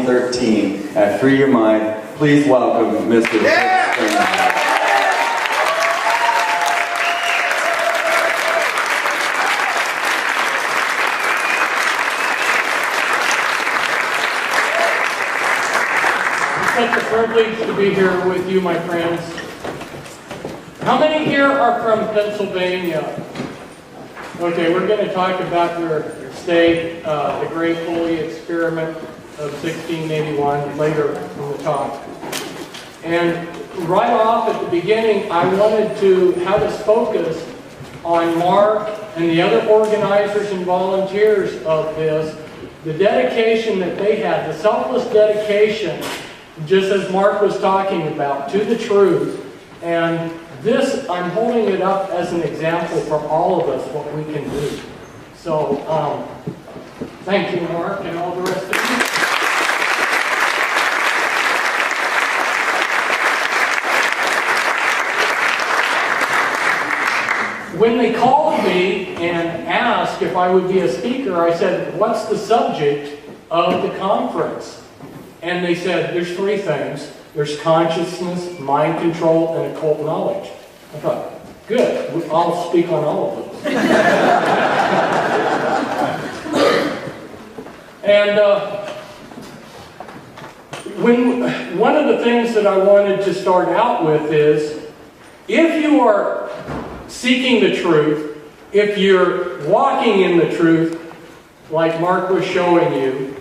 2013 at Free Your Mind. Please welcome Mr. Fritz Springmeier. It's such a privilege to be here with you, my friends. How many here are from Pennsylvania? Okay, we're going to talk about your state, the Great Holy Experiment of 1681, later in the talk. And right off at the beginning, I wanted to have us focus on Mark and the other organizers and volunteers of this, the dedication that they had, the selfless dedication, just as Mark was talking about, to the truth. And this, I'm holding it up as an example for all of us, what we can do. So, thank you, Mark, and all the rest of you. When they called me and asked if I would be a speaker, I said, what's the subject of the conference? And they said, there's three things. There's consciousness, mind control, and occult knowledge. I thought, good, I'll speak on all of those. And one of the things that I wanted to start out with is, if you are seeking the truth, if you're walking in the truth, like Mark was showing you,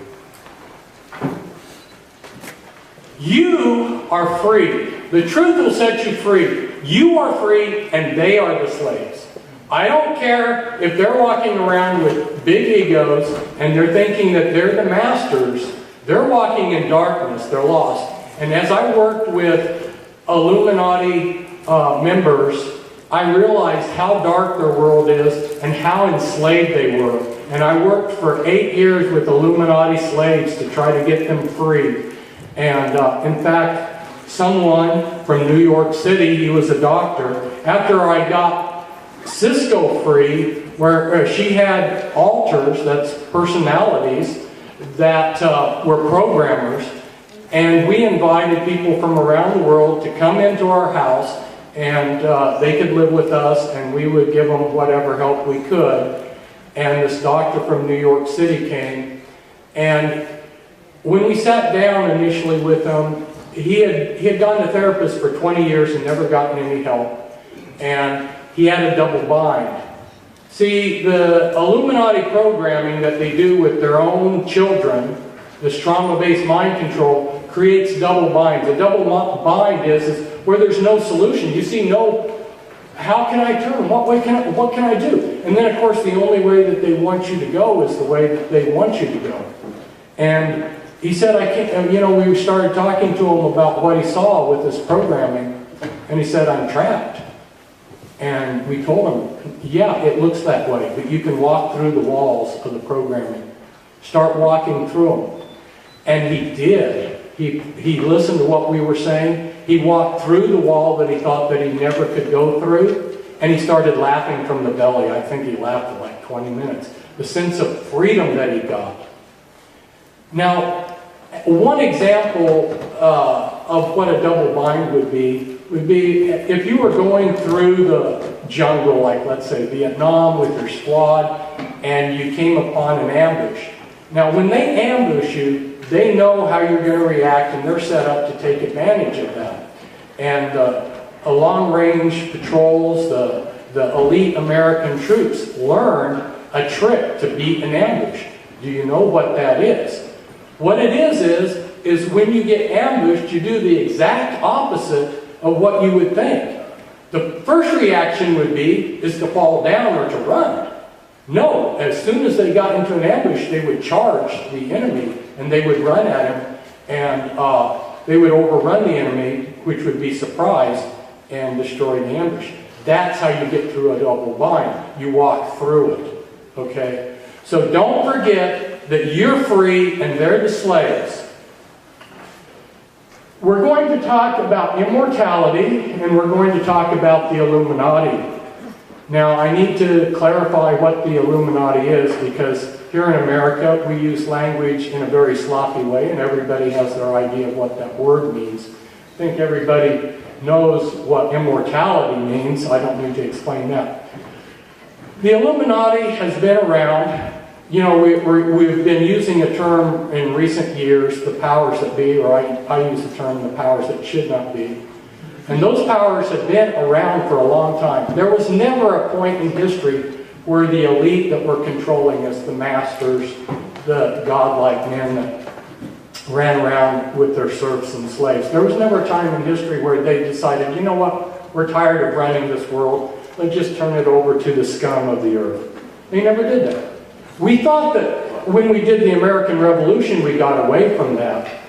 you are free. The truth will set you free. You are free and they are the slaves. I don't care if they're walking around with big egos and they're thinking that they're the masters. They're walking in darkness. They're lost. And as I worked with Illuminati members, I realized how dark their world is and how enslaved they were. And I worked for 8 years with Illuminati slaves to try to get them free. And in fact, someone from New York City, he was a doctor, after I got Cisco free, where she had alters, that's personalities, that were programmers, and we invited people from around the world to come into our house, and they could live with us, and we would give them whatever help we could. And this doctor from New York City came, and when we sat down initially with him, he had gone to therapists for 20 years and never gotten any help. And he had a double bind. See, the Illuminati programming that they do with their own children, this trauma-based mind control, creates double binds. A double bind is where there's no solution. You see no, how can I turn? What can I do? And then, of course, the only way that they want you to go is the way that they want you to go. And he said, I can't, we started talking to him about what he saw with this programming, and he said, I'm trapped. And we told him, yeah, it looks that way, but you can walk through the walls of the programming. Start walking through them. And he did. He listened to what we were saying. He walked through the wall that he thought that he never could go through, and he started laughing from the belly. I think he laughed for like 20 minutes. The sense of freedom that he got. Now, one example of what a double bind would be if you were going through the jungle, like let's say Vietnam with your squad, and you came upon an ambush. Now, when they ambush you, they know how you're going to react, and they're set up to take advantage of that. And long-range patrols, the elite American troops learned a trick to beat an ambush. Do you know what that is? What it is when you get ambushed, you do the exact opposite of what you would think. The first reaction would be is to fall down or to run. No, as soon as they got into an ambush, they would charge the enemy, and they would run at him, and they would overrun the enemy, which would be surprised and destroy the ambush. That's how you get through a double bind. You walk through it. Okay? So don't forget that you're free and they're the slaves. We're going to talk about immortality, and we're going to talk about the Illuminati. Now, I need to clarify what the Illuminati is, because here in America, we use language in a very sloppy way, and everybody has their idea of what that word means. I think everybody knows what immortality means. I don't need to explain that. The Illuminati has been around. You know, we've been using a term in recent years, the powers that be, or I use the term the powers that should not be. And those powers have been around for a long time. There was never a point in history where the elite that were controlling us, the masters, the godlike men that ran around with their serfs and slaves, there was never a time in history where they decided, you know what, we're tired of running this world, let's just turn it over to the scum of the earth. They never did that. We thought that when we did the American Revolution, we got away from that.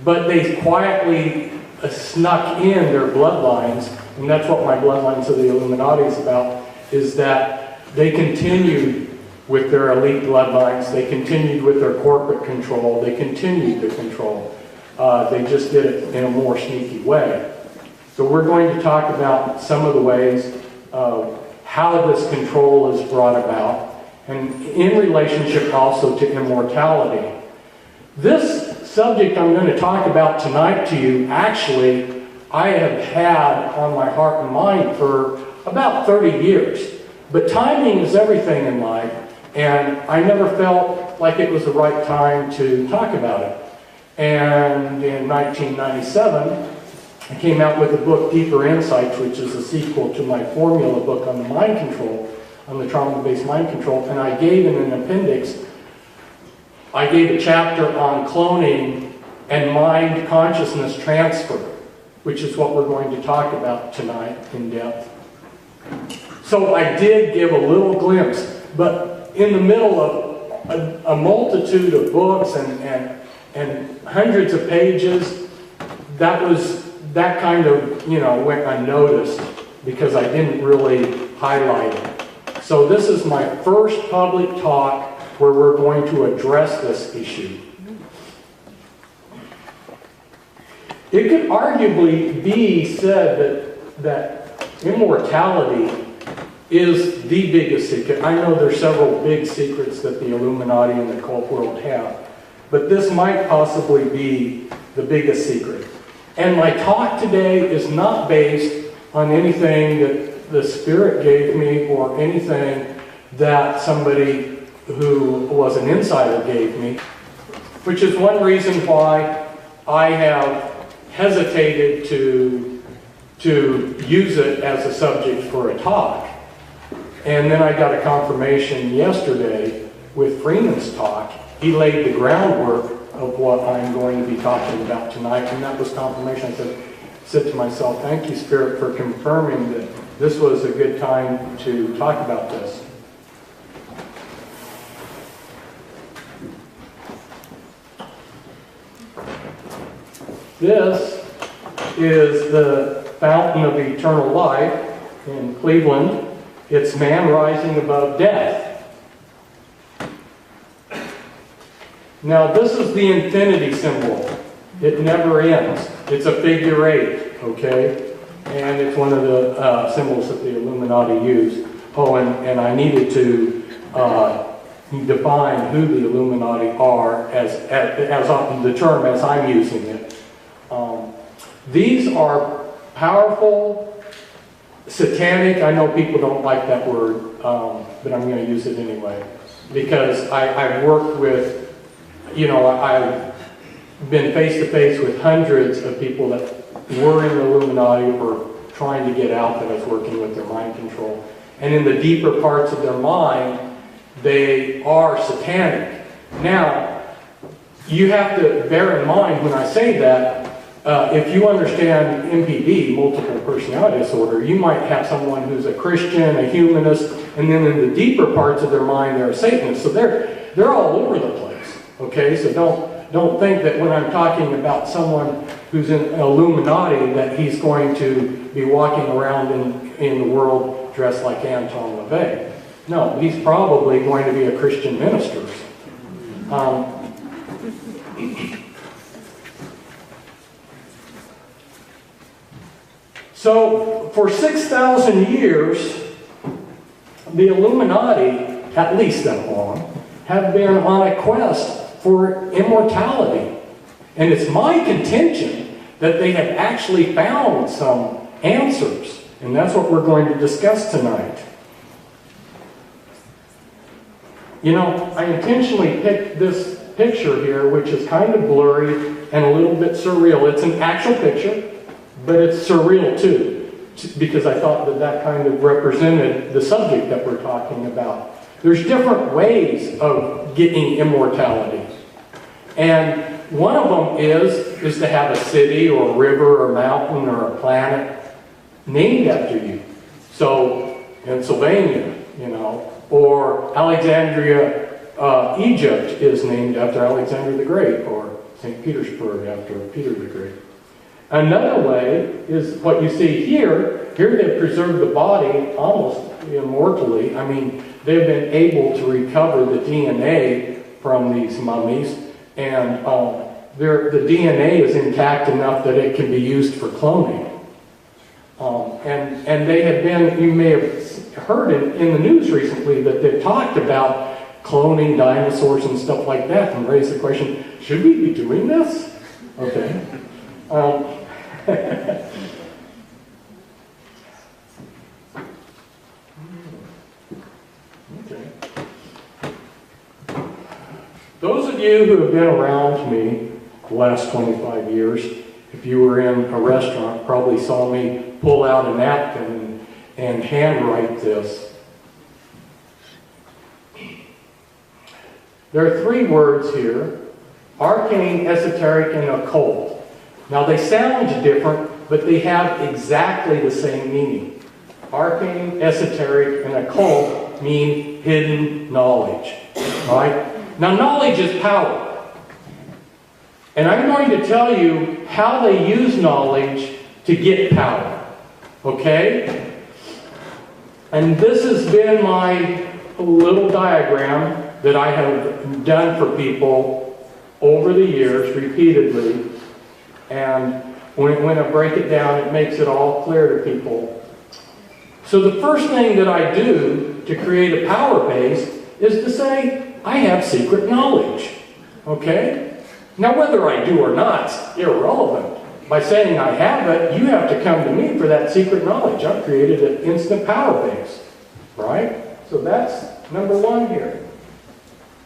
But they quietly snuck in their bloodlines, and that's what my bloodlines of the Illuminati is about, is that they continued with their elite bloodlines, they continued with their corporate control, they continued to control. They just did it in a more sneaky way. So we're going to talk about some of the ways of how this control is brought about, and in relationship also to immortality. This subject I'm going to talk about tonight to you, actually, I have had on my heart and mind for about 30 years. But timing is everything in life, and I never felt like it was the right time to talk about it. And in 1997, I came out with the book Deeper Insights, which is a sequel to my formula book on the mind control, on the trauma-based mind control, and I gave in an appendix, I gave a chapter on cloning and mind consciousness transfer, which is what we're going to talk about tonight in depth. So I did give a little glimpse, but in the middle of a multitude of books and hundreds of pages, that kind of, you know, went unnoticed because I didn't really highlight it. So this is my first public talk where we're going to address this issue. It could arguably be said that immortality is the biggest secret. I know there's several big secrets that the Illuminati and the occult world have, but this might possibly be the biggest secret. And my talk today is not based on anything that the Spirit gave me or anything that somebody who was an insider gave me, which is one reason why I have hesitated to use it as a subject for a talk. And then I got a confirmation yesterday with Freeman's talk. He laid the groundwork of what I'm going to be talking about tonight, and that was confirmation. I said to myself, thank you, Spirit, for confirming that this was a good time to talk about this. This is the fountain of eternal life in Cleveland. It's man rising above death. Now this is the infinity symbol. It never ends. It's a figure 8, okay? And it's one of the symbols that the Illuminati use. Oh, and I needed to define who the Illuminati are as often the term as I'm using it. These are powerful, satanic. I know people don't like that word, but I'm going to use it anyway. Because I've worked with, you know, I've been face-to-face with hundreds of people that were in the Illuminati or trying to get out, that I was working with their mind control. And in the deeper parts of their mind, they are satanic. Now, you have to bear in mind when I say that, if you understand MPD, multiple personality disorder, you might have someone who's a Christian, a humanist, and then in the deeper parts of their mind, they're a Satanist. So they're all over the place. Okay, so don't think that when I'm talking about someone who's in Illuminati that he's going to be walking around in the world dressed like Anton LaVey. No, he's probably going to be a Christian minister. So, for 6,000 years, the Illuminati, at least that long, have been on a quest for immortality. And it's my contention that they have actually found some answers. And that's what we're going to discuss tonight. You know, I intentionally picked this picture here, which is kind of blurry and a little bit surreal. It's an actual picture, but it's surreal too, because I thought that that kind of represented the subject that we're talking about. There's different ways of getting immortality. And one of them is to have a city or a river or a mountain or a planet named after you. So, Pennsylvania, you know, or Alexandria, Egypt is named after Alexander the Great, or St. Petersburg after Peter the Great. Another way is what you see here. Here they've preserved the body almost immortally. I mean, they've been able to recover the DNA from these mummies, and the DNA is intact enough that it can be used for cloning. And they have been, you may have heard in the news recently that they've talked about cloning dinosaurs and stuff like that, and raised the question, should we be doing this? Okay. Okay. Those of you who have been around me the last 25 years, if you were in a restaurant, probably saw me pull out a napkin and handwrite this. There are three words here: arcane, esoteric, and occult. Now they sound different, but they have exactly the same meaning. Arcane, esoteric, and occult mean hidden knowledge. Right? Now knowledge is power. And I'm going to tell you how they use knowledge to get power. Okay? And this has been my little diagram that I have done for people over the years, repeatedly. And when I break it down, it makes it all clear to people. So the first thing that I do to create a power base is to say, I have secret knowledge. Okay? Now whether I do or not is irrelevant. By saying I have it, you have to come to me for that secret knowledge. I've created an instant power base. Right? So that's number one here.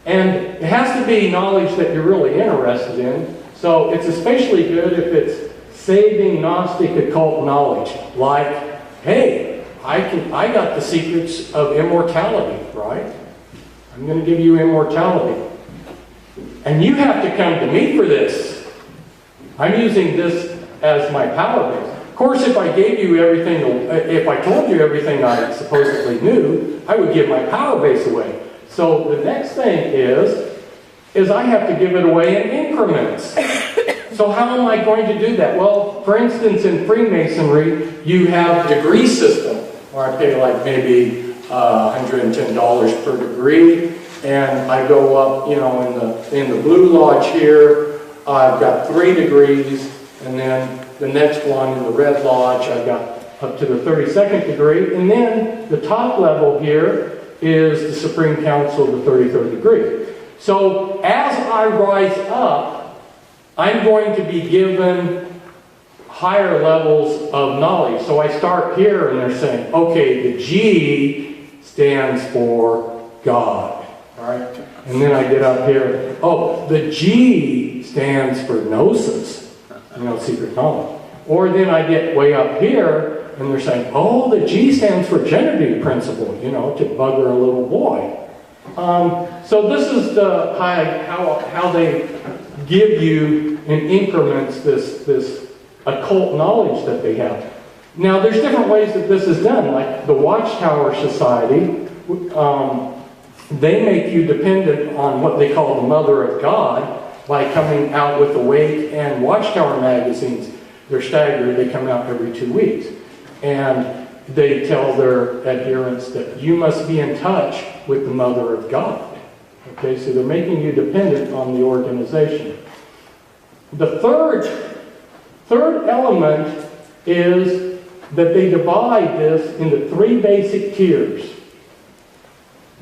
And it has to be knowledge that you're really interested in. So it's especially good if it's saving Gnostic occult knowledge. Like, hey, I got the secrets of immortality, right? I'm going to give you immortality. And you have to come to me for this. I'm using this as my power base. Of course, if I gave you everything, if I told you everything I supposedly knew, I would give my power base away. So the next thing is I have to give it away in increments. So how am I going to do that? Well, for instance, in Freemasonry, you have a degree system, where I pay like maybe $110 per degree, and I go up, you know, in the Blue Lodge here, I've got 3 degrees, and then the next one in the Red Lodge, I've got up to the 32nd degree, and then the top level here is the Supreme Council of the 33rd degree. So as I rise up, I'm going to be given higher levels of knowledge. So I start here and they're saying, okay, the G stands for God. All right? And then I get up here, oh, the G stands for Gnosis, you know, secret knowledge. Or then I get way up here and they're saying, oh, the G stands for genitive principle, you know, to bugger a little boy. So this is how they give you in increments this occult knowledge that they have. Now, there's different ways that this is done. Like the Watchtower Society, they make you dependent on what they call the Mother of God by coming out with Awake and Watchtower magazines. They're staggered. They come out every 2 weeks. And they tell their adherents that you must be in touch with the Mother of God. Okay, so they're making you dependent on the organization. The third element is that they divide this into 3 basic tiers.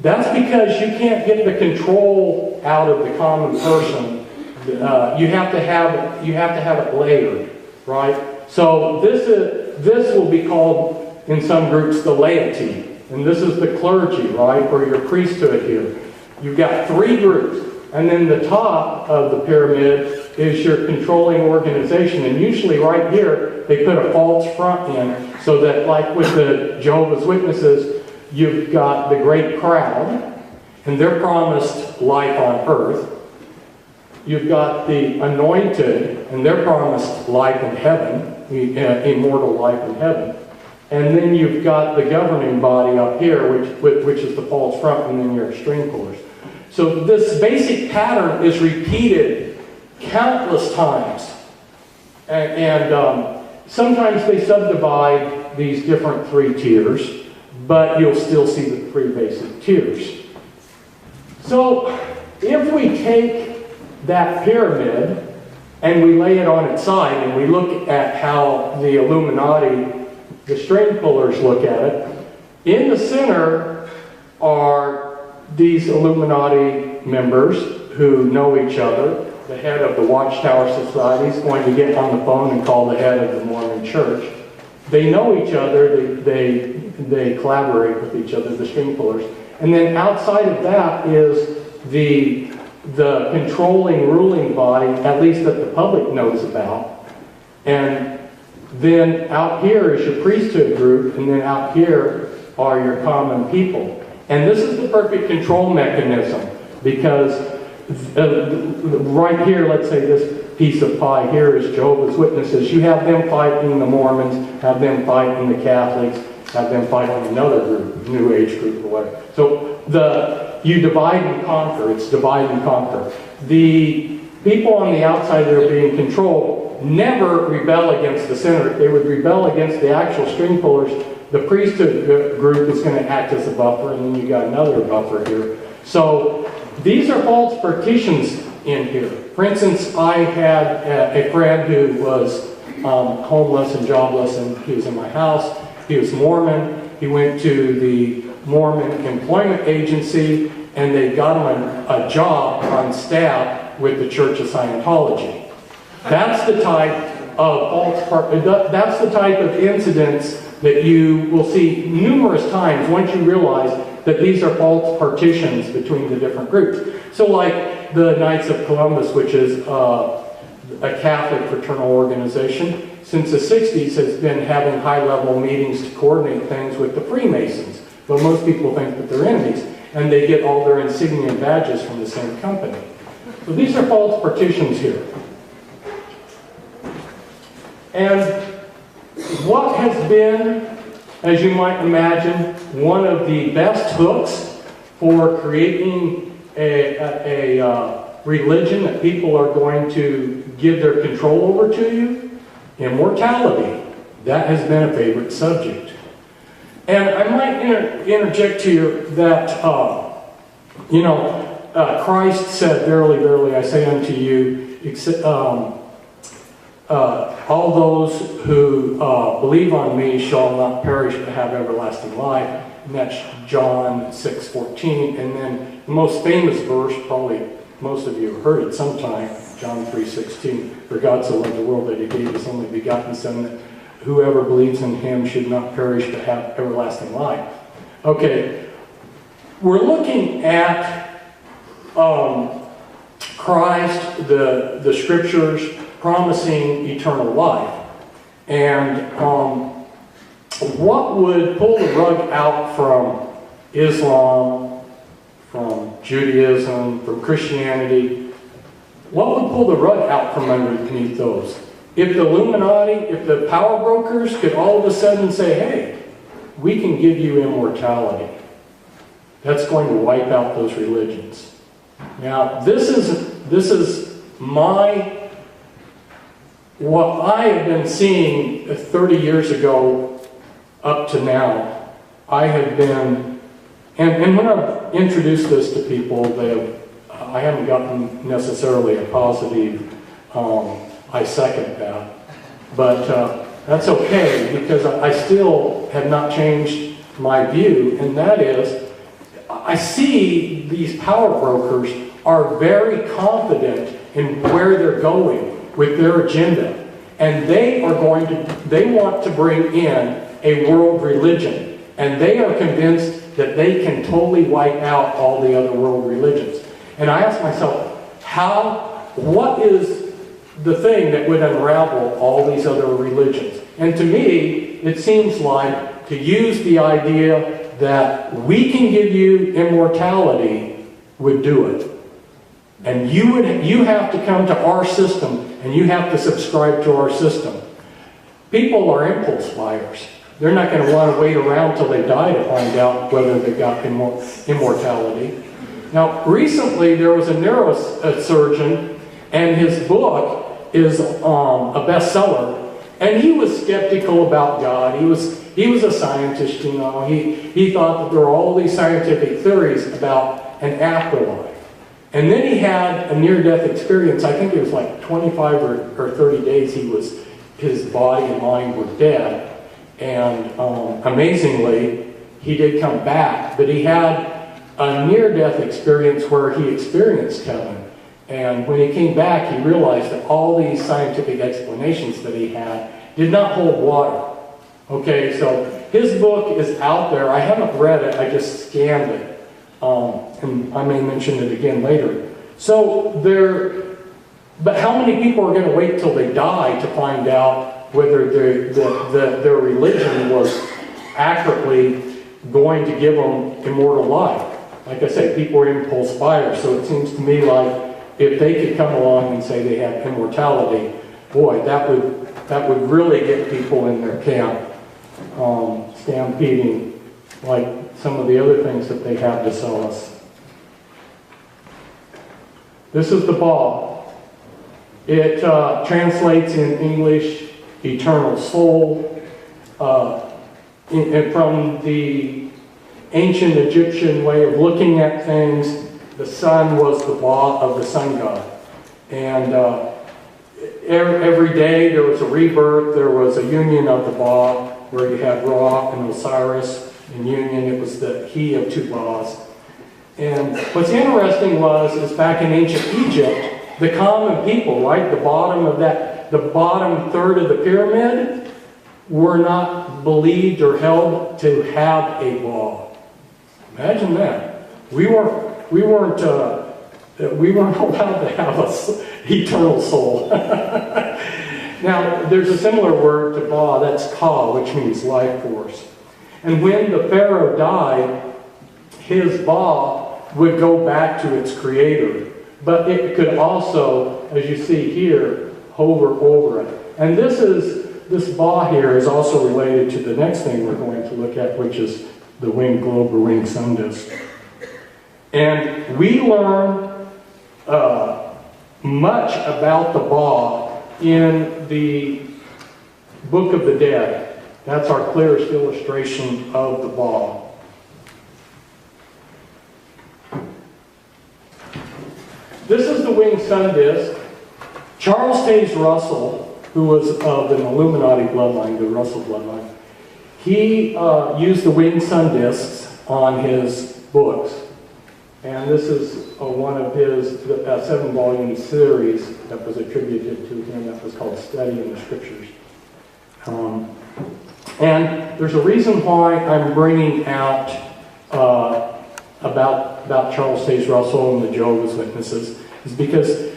That's because you can't get the control out of the common person. You have to have it layered, right? So this will be called in some groups the laity, and this is the clergy, right, or your priesthood here. You've got three groups, and then the top of the pyramid is your controlling organization, and usually right here they put a false front in, so that like with the Jehovah's Witnesses, you've got the great crowd, and they're promised life on earth. You've got the anointed, and they're promised life in heaven, immortal life in heaven. And then you've got the governing body up here, which is the false front, and then your extreme pullers. So this basic pattern is repeated countless times. And sometimes they subdivide these different three tiers, but you'll still see the three basic tiers. So if we take that pyramid and we lay it on its side and we look at how the Illuminati, the string pullers, look at it, in the center are these Illuminati members who know each other. The head of the Watchtower Society is going to get on the phone and call the head of the Mormon Church. They know each other, they collaborate with each other, the string pullers. And then outside of that is the controlling, ruling body, at least that the public knows about. And then out here is your priesthood group, and then out here are your common people. And this is the perfect control mechanism, because right here, let's say this piece of pie here is Jehovah's Witnesses. You have them fighting the Mormons, have them fighting the Catholics, have them fighting another group, New Age group or whatever. So you divide and conquer. It's divide and conquer. The people on the outside that are being controlled never rebel against the center. They would rebel against the actual string pullers. The priesthood group is going to act as a buffer, and then you got another buffer here. So these are false partitions in here. For instance, I had a friend who was homeless and jobless, and he was in my house. He was Mormon. He went to the Mormon Employment Agency, and they got him a job on staff with the Church of Scientology. That's the type of that's the type of incidents that you will see numerous times once you realize that these are false partitions between the different groups. So like the Knights of Columbus, which is a Catholic fraternal organization, since the 60s has been having high-level meetings to coordinate things with the Freemasons. But most people think that they're enemies, and they get all their insignia and badges from the same company. So these are false partitions here. And what has been, as you might imagine, one of the best hooks for creating a religion that people are going to give their control over to you? Immortality. That has been a favorite subject. And I might interject here that, Christ said, "Verily, verily, I say unto you, all those who believe on me shall not perish but have everlasting life." And that's John 6:14. And then the most famous verse, probably most of you have heard it sometime, John 3:16. "For God so loved the world that he gave his only begotten Son, that whoever believes in him should not perish but have everlasting life." Okay, we're looking at Christ, the scriptures promising eternal life. And what would pull the rug out from Islam, from Judaism, from Christianity? What would pull the rug out from underneath those? If the Illuminati, if the power brokers could all of a sudden say, "Hey, we can give you immortality," that's going to wipe out those religions. Now, this is what I have been seeing 30 years ago up to now. I have been, and when I've introduced this to people, I haven't gotten necessarily a positive, I second that. But that's okay, because I still have not changed my view, and that is, I see these power brokers are very confident in where they're going with their agenda. And they want to bring in a world religion. And they are convinced that they can totally wipe out all the other world religions. And I ask myself, what is the thing that would unravel all these other religions? And to me, it seems like to use the idea that we can give you immortality would do it. And you have to come to our system and you have to subscribe to our system. People are impulse buyers. They're not going to want to wait around till they die to find out whether they got immortality. Now, recently there was a neurosurgeon, and his book is a bestseller, and he was skeptical about God. He was a scientist, you know. He thought that there were all these scientific theories about an afterlife. And then he had a near-death experience. I think it was like 25 or 30 days his body and mind were dead. And amazingly, he did come back. But he had a near-death experience where he experienced heaven. And when he came back, he realized that all these scientific explanations that he had did not hold water. Okay, so his book is out there. I haven't read it. I just scanned it. And I may mention it again later. But how many people are going to wait till they die to find out whether their religion was accurately going to give them immortal life? Like I say, people are impulse buyers, so it seems to me like if they could come along and say they have immortality, boy, that would really get people in their camp, stampeding like some of the other things that they have to sell us. This is the ball. It translates in English, eternal soul. And from the ancient Egyptian way of looking at things, the sun was the ba of the sun god. And every day there was a rebirth, there was a union of the ba, where you had Ra and Osiris in union. It was the he of two Ba's. And what's interesting is back in ancient Egypt, the common people, right, the bottom third of the pyramid, were not believed or held to have a Ba. Imagine that. We weren't allowed to have an eternal soul. Now, there's a similar word to Ba, that's Ka, which means life force. And when the Pharaoh died, his Ba would go back to its creator. But it could also, as you see here, hover over it. And this Ba here is also related to the next thing we're going to look at, which is the winged globe or winged sun disk. And we learn much about the Ba in the Book of the Dead. That's our clearest illustration of the Ba. This is the winged sun disk. Charles Taze Russell, who was of an Illuminati bloodline, the Russell bloodline, he used the winged sun disks on his books. And this is one of his 7-volume series that was attributed to him that was called Study in the Scriptures. And there's a reason why I'm bringing out about Charles Taze Russell and the Jehovah's Witnesses, is because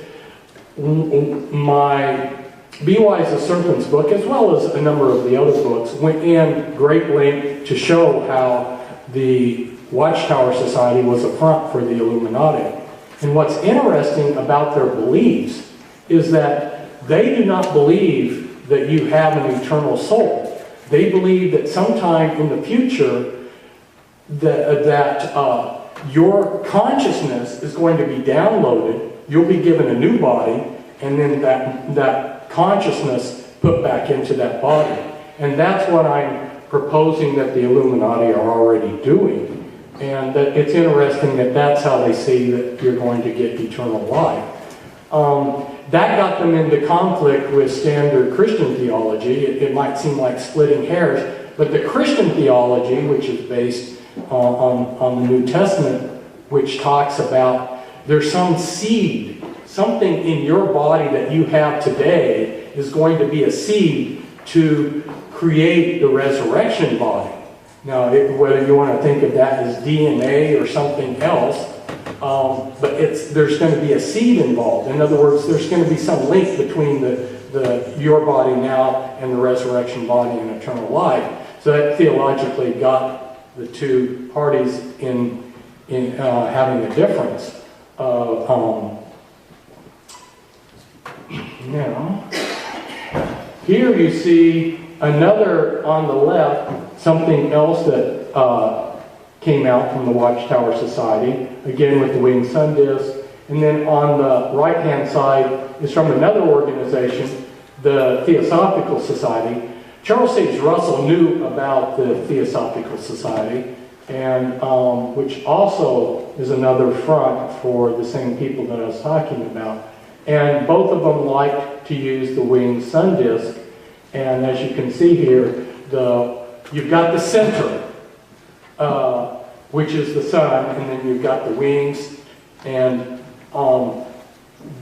my Be Wise the Serpent's book, as well as a number of the other books, went in great length to show how the Watchtower Society was a front for the Illuminati. And what's interesting about their beliefs is that they do not believe that you have an eternal soul. They believe that sometime in the future that your consciousness is going to be downloaded, you'll be given a new body, and then that consciousness put back into that body. And that's what I'm proposing that the Illuminati are already doing. And that it's interesting that that's how they see that you're going to get eternal life. That got them into conflict with standard Christian theology. It might seem like splitting hairs, but the Christian theology, which is based on the New Testament, which talks about there's some seed, something in your body that you have today is going to be a seed to create the resurrection body. Now, whether you want to think of that as DNA or something else, but there's going to be a seed involved. In other words, there's going to be some link between your body now and the resurrection body in eternal life. So that theologically got the two parties in having a difference. Now, here you see another on the left, something else that came out from the Watchtower Society, again with the winged sun disk. And then on the right-hand side is from another organization, the Theosophical Society. Charles Sage Russell knew about the Theosophical Society, and which also is another front for the same people that I was talking about. And both of them like to use the winged sun disk. And as you can see here, you've got the center, which is the sun, and then you've got the wings. And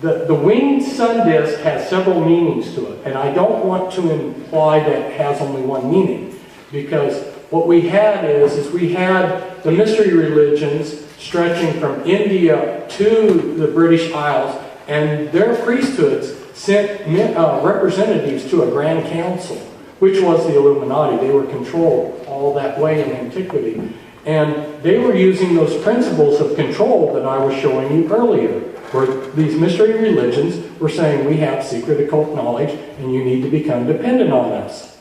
the winged sun disk has several meanings to it. And I don't want to imply that it has only one meaning, because what we had is we had the mystery religions stretching from India to the British Isles, and their priesthoods sent representatives to a grand council, which was the Illuminati. They were controlled all that way in antiquity. And they were using those principles of control that I was showing you earlier, where these mystery religions were saying, we have secret occult knowledge, and you need to become dependent on us.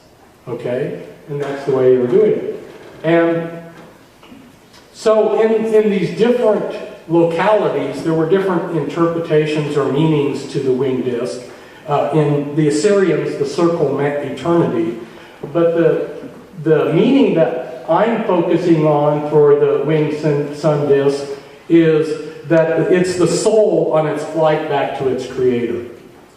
Okay? And that's the way they were doing it. And so in these different localities, there were different interpretations or meanings to the winged disk. In the Assyrians, the circle meant eternity. But the meaning that I'm focusing on for the winged sun disk is that it's the soul on its flight back to its creator.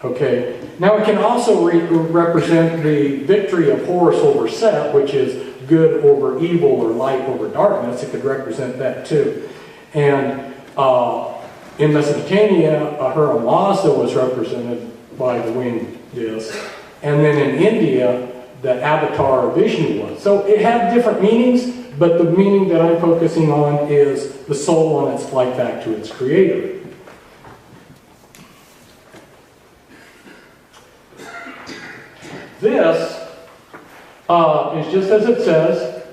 Okay? Now it can also represent the victory of Horus over Set, which is good over evil or light over darkness. It could represent that too. And in Mesopotamia, Ahura Mazda was represented by the winged disk. And then in India, the avatar of Vishnu was. So it had different meanings, but the meaning that I'm focusing on is the soul on its flight back to its creator. This is just as it says.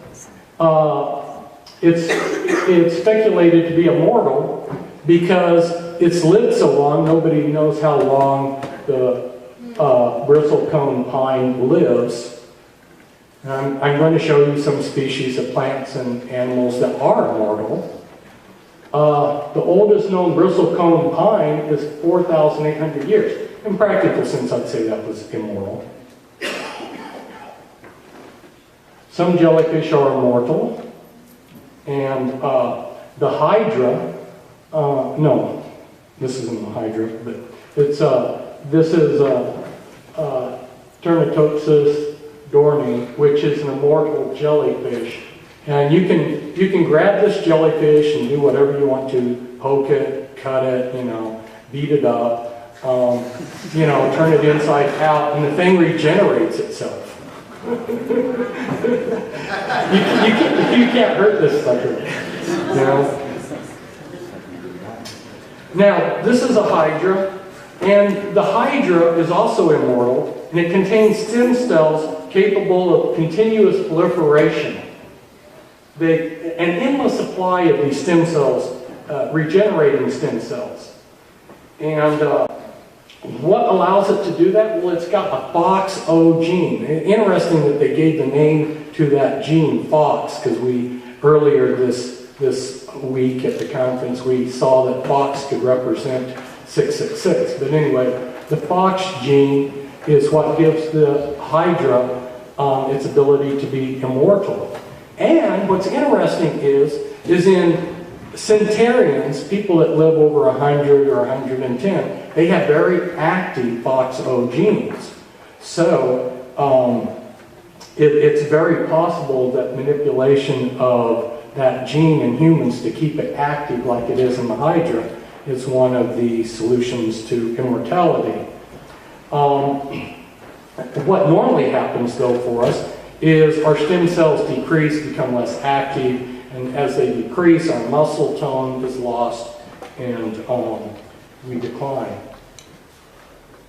It's speculated to be immortal because it's lived so long, nobody knows how long the bristlecone pine lives. And I'm going to show you some species of plants and animals that are immortal. The oldest known bristlecone pine is 4,800 years. In practical sense, I'd say that was immortal. Some jellyfish are immortal. And the hydra, no, this isn't the hydra, but it's this is Turnitopsis dorni, which is an immortal jellyfish. And you can grab this jellyfish and do whatever you want to, poke it, cut it, beat it up, turn it inside out, and the thing regenerates itself. you can't hurt this sucker. Now, this is a hydra, and the hydra is also immortal, and it contains stem cells capable of continuous proliferation. An endless supply of these stem cells, regenerating stem cells. And what allows it to do that? Well, it's got a FOXO gene. Interesting that they gave the name to that gene, FOX, because earlier this week at the conference, we saw that FOX could represent 666. But anyway, the FOX gene is what gives the hydra its ability to be immortal. And what's interesting is in centenarians, people that live over 100 or 110, they have very active FOXO genes. So it's very possible that manipulation of that gene in humans to keep it active like it is in the Hydra is one of the solutions to immortality. What normally happens, though, for us is our stem cells decrease, become less active, and as they decrease, our muscle tone is lost, and we decline.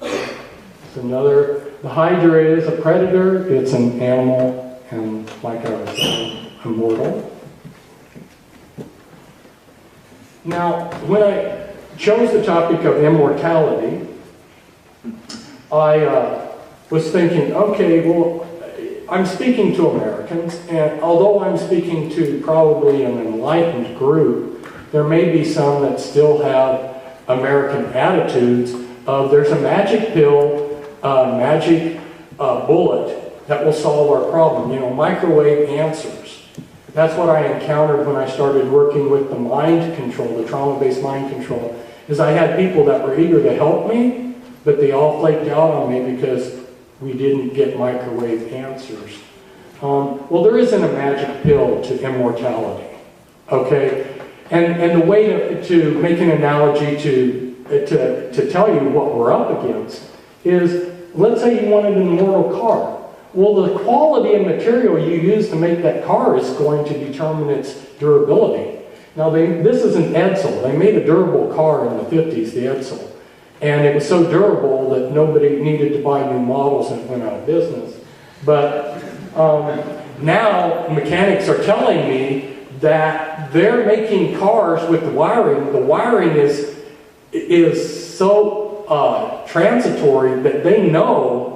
The Hydra is a predator, it's an animal, and like I was saying, immortal. Now, when I chose the topic of immortality, I was thinking, okay, well, I'm speaking to Americans, and although I'm speaking to probably an enlightened group, there may be some that still have American attitudes of there's a magic pill, magic bullet that will solve our problem. You know, microwave answers. That's what I encountered when I started working with the mind control, the trauma-based mind control, is I had people that were eager to help me, but they all flaked out on me because we didn't get microwave answers. Well, there isn't a magic pill to immortality, okay? And the way to make an analogy to tell you what we're up against is, let's say you wanted an immortal car. Well, the quality and material you use to make that car is going to determine its durability. Now, this is an Edsel. They made a durable car in the 50s, the Edsel. And it was so durable that nobody needed to buy new models and it went out of business. But now mechanics are telling me that they're making cars with the wiring. The wiring is so transitory that they know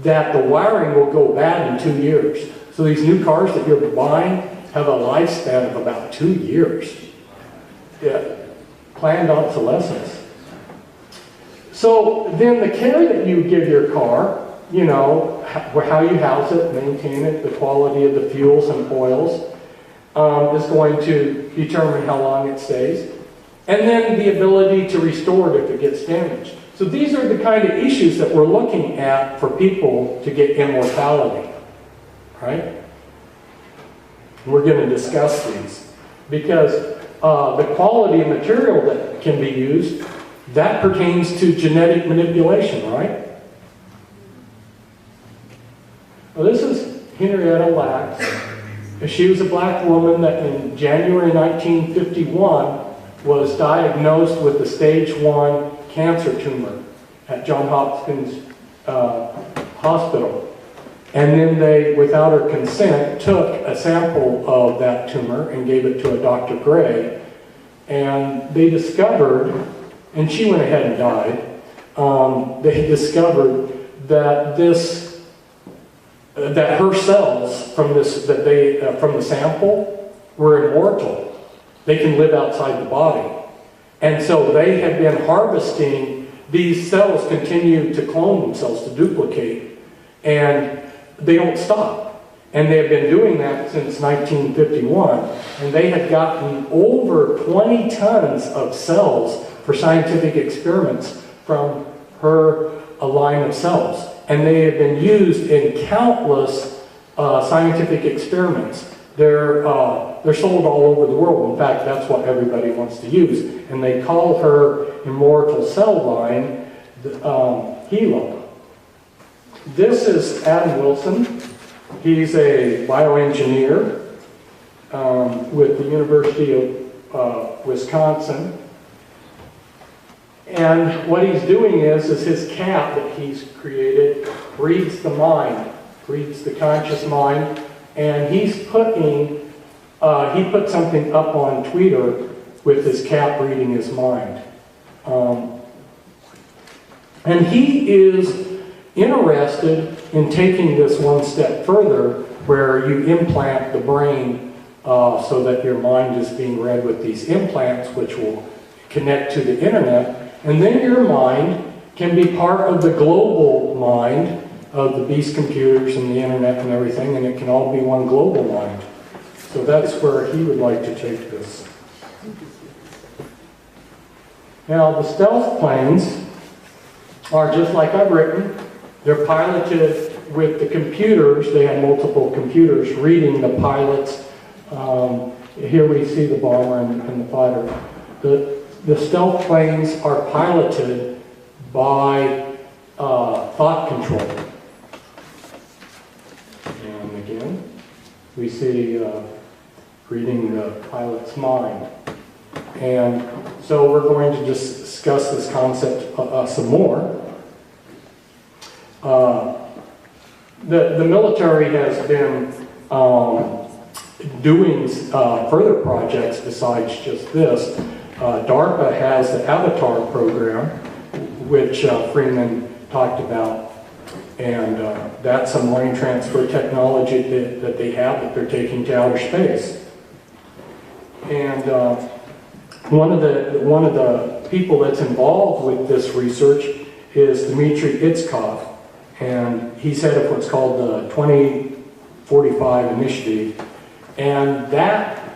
that the wiring will go bad in 2 years. So these new cars that you're buying have a lifespan of about 2 years. Yeah. Planned obsolescence. So then the care that you give your car, you know, how you house it, maintain it, the quality of the fuels and oils, is going to determine how long it stays. And then the ability to restore it if it gets damaged. So these are the kind of issues that we're looking at for people to get immortality, right? We're going to discuss these because the quality of material that can be used, that pertains to genetic manipulation, right? Well, this is Henrietta Lacks. She was a black woman that in January 1951 was diagnosed with a stage 1 cancer tumor at Johns Hopkins Hospital. And then they, without her consent, took a sample of that tumor and gave it to a Dr. Gray. And they discovered, and she went ahead and died, they discovered that that her cells from from the sample were immortal. They can live outside the body. And so they had been harvesting, these cells continue to clone themselves, to duplicate, and they don't stop. And they have been doing that since 1951, and they had gotten over 20 tons of cells for scientific experiments from her line of cells. And they have been used in countless scientific experiments. They're sold all over the world. In fact, that's what everybody wants to use. And they call her immortal cell line Helo. This is Adam Wilson. He's a bioengineer with the University of Wisconsin. And what he's doing is his cat that he's created reads the mind, reads the conscious mind, and he's putting, he put something up on Twitter with his cat reading his mind. And he is interested in taking this one step further, where you implant the brain so that your mind is being read with these implants, which will connect to the internet. And then your mind can be part of the global mind of the beast computers and the internet and everything, and it can all be one global mind. So that's where he would like to take this. Now, the stealth planes are just like I've written. They're piloted with the computers. They have multiple computers reading the pilot's here we see the bomber and the fighter. The stealth planes are piloted by thought control. And again, we see reading the pilot's mind. And so we're going to just discuss this concept some more. The military has been doing further projects besides just this. DARPA has the Avatar program, which Freeman talked about, and that's some brain transfer technology that they have that they're taking to outer space. And one of the people that's involved with this research is Dmitry Itzkov, and he's head of what's called the 2045 initiative, and that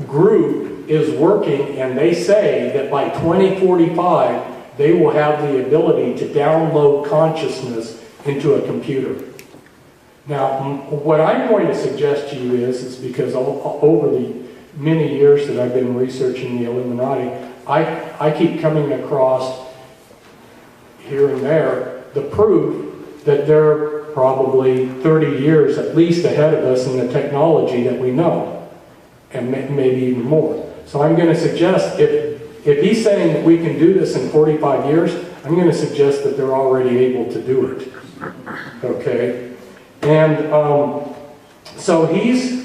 group is working, and they say that by 2045 they will have the ability to download consciousness into a computer. Now, what I'm going to suggest to you is because over the many years that I've been researching the Illuminati, I keep coming across here and there the proof that they're probably 30 years at least ahead of us in the technology that we know, and maybe even more. So I'm going to suggest, if he's saying that we can do this in 45 years, I'm going to suggest that they're already able to do it. Okay? And so he's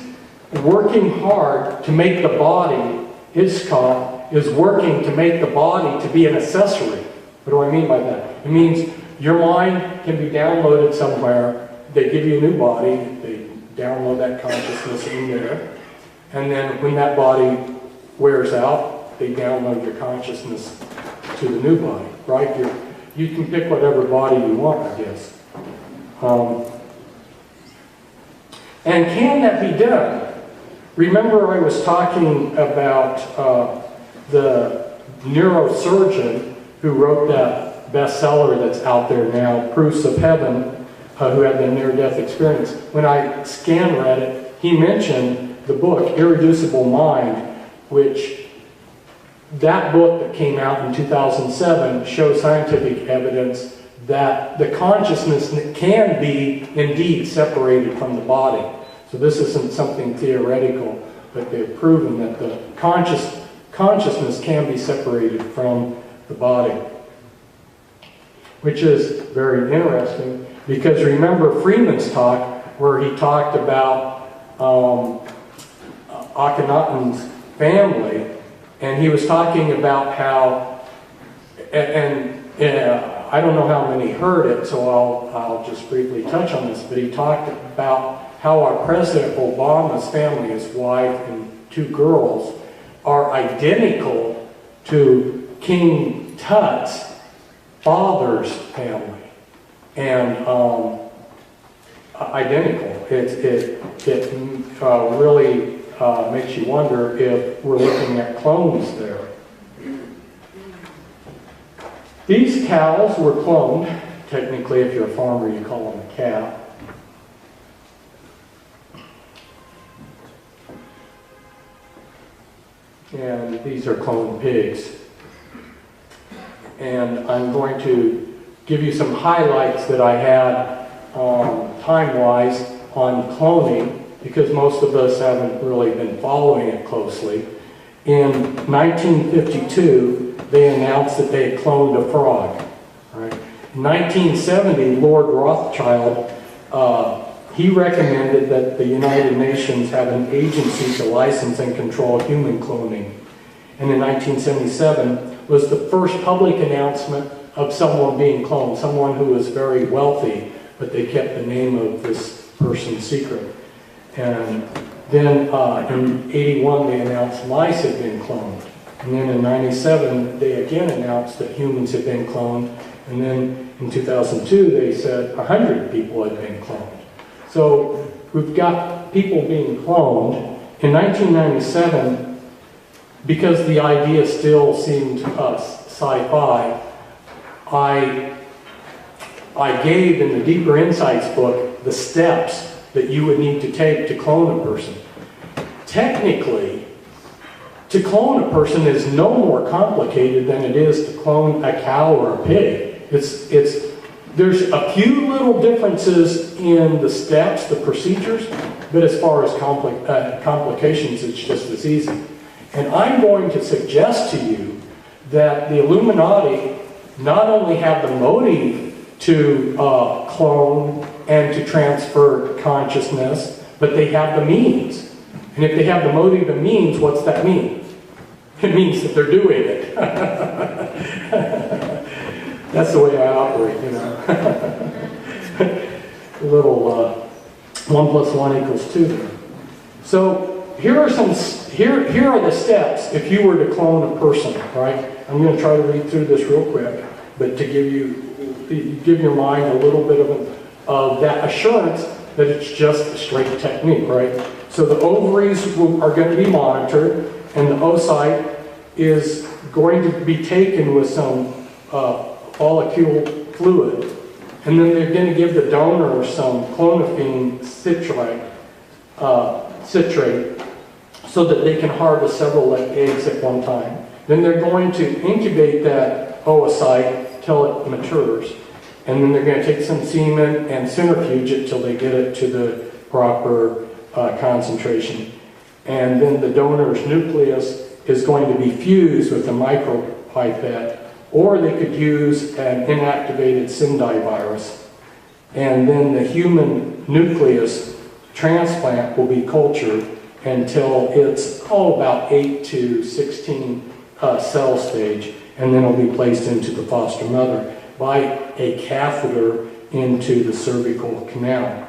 working hard to make the body, Itzkov is working to make the body to be an accessory. What do I mean by that? It means your mind can be downloaded somewhere, they give you a new body, they download that consciousness in there, and then when that body wears out, they download your consciousness to the new body, right? You can pick whatever body you want, I guess. And can that be done? Remember I was talking about the neurosurgeon who wrote that bestseller that's out there now, Proofs of Heaven, who had the near-death experience. When I read it, he mentioned the book, Irreducible Mind, which that book that came out in 2007 shows scientific evidence that the consciousness can be indeed separated from the body. So this isn't something theoretical, but they've proven that the consciousness can be separated from the body, which is very interesting, because remember Freeman's talk where he talked about Akhenaten's family, and he was talking about how, and I don't know how many heard it, so I'll just briefly touch on this, but he talked about how our President Obama's family, his wife and 2 girls, are identical to King Tut's father's family, and identical. It really makes you wonder if we're looking at clones there. These cows were cloned. Technically, if you're a farmer, you call them a cow. And these are cloned pigs. And I'm going to give you some highlights that I had time-wise on cloning, because most of us haven't really been following it closely. In 1952, they announced that they had cloned a frog. Right? In 1970, Lord Rothschild, he recommended that the United Nations have an agency to license and control human cloning. And in 1977 was the first public announcement of someone being cloned, someone who was very wealthy, but they kept the name of this person secret. And then in 81, they announced mice had been cloned. And then in 97, they again announced that humans had been cloned. And then in 2002, they said 100 people had been cloned. So we've got people being cloned. In 1997, because the idea still seemed to us sci-fi, I gave in the Deeper Insights book the steps that you would need to take to clone a person. Technically, to clone a person is no more complicated than it is to clone a cow or a pig. There's a few little differences in the steps, the procedures, but as far as complications, it's just as easy. And I'm going to suggest to you that the Illuminati not only have the motive to clone and to transfer consciousness, but they have the means. And if they have the motive and means, what's that mean? It means that they're doing it. That's the way I operate, you know. A little 1 + 1 = 2. So here are the steps if you were to clone a person, right? I'm going to try to read through this real quick, but to give your mind a little bit of that assurance that it's just a straight technique, right? So the ovaries are going to be monitored, and the oocyte is going to be taken with some follicular fluid, and then they're going to give the donor some clomiphene citrate so that they can harvest several eggs at one time. Then they're going to incubate that oocyte till it matures, and then they're going to take some semen and centrifuge it till they get it to the proper concentration. And then the donor's nucleus is going to be fused with a micropipette, or they could use an inactivated Sindai virus. And then the human nucleus transplant will be cultured until it's about 8 to 16 cell stage, and then it'll be placed into the foster mother by a catheter into the cervical canal,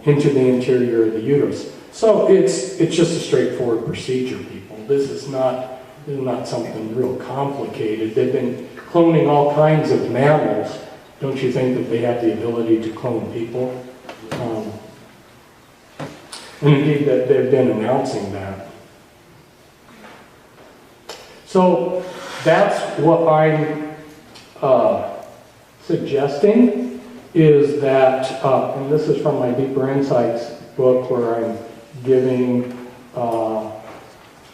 into the interior of the uterus. So it's just a straightforward procedure, people. This is not something real complicated. They've been cloning all kinds of mammals. Don't you think that they have the ability to clone people? And indeed, that they've been announcing that. So that's what I'm suggesting, is that, and this is from my Deeper Insights book, where I'm giving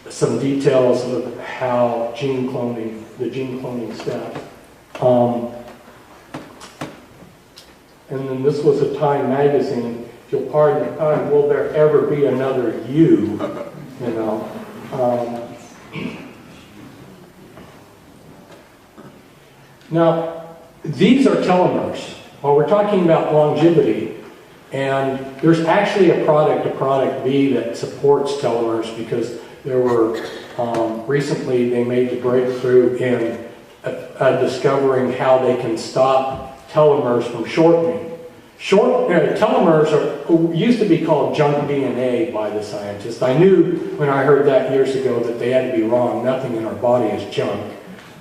some details of how the gene cloning step. And then this was a Time magazine. If you'll pardon the pun, will there ever be another you? You know. Now, these are telomeres. Well, we're talking about longevity, and there's actually a product B that supports telomeres, because there were, recently they made the breakthrough in discovering how they can stop telomeres from shortening. Telomeres used to be called junk DNA by the scientists. I knew when I heard that years ago that they had to be wrong. Nothing in our body is junk.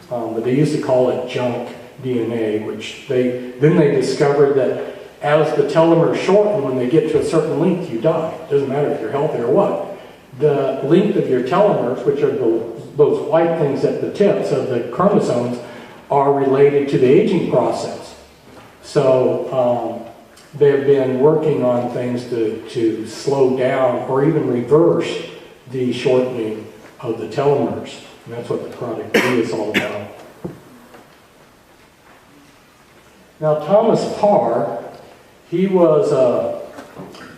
But they used to call it junk DNA, which then they discovered that as the telomeres shorten, when they get to a certain length, you die. It doesn't matter if you're healthy or what. The length of your telomeres, which are those white things at the tips of the chromosomes, are related to the aging process. So they've been working on things to slow down or even reverse the shortening of the telomeres. And that's what the product B is all about. Now, Thomas Parr, he was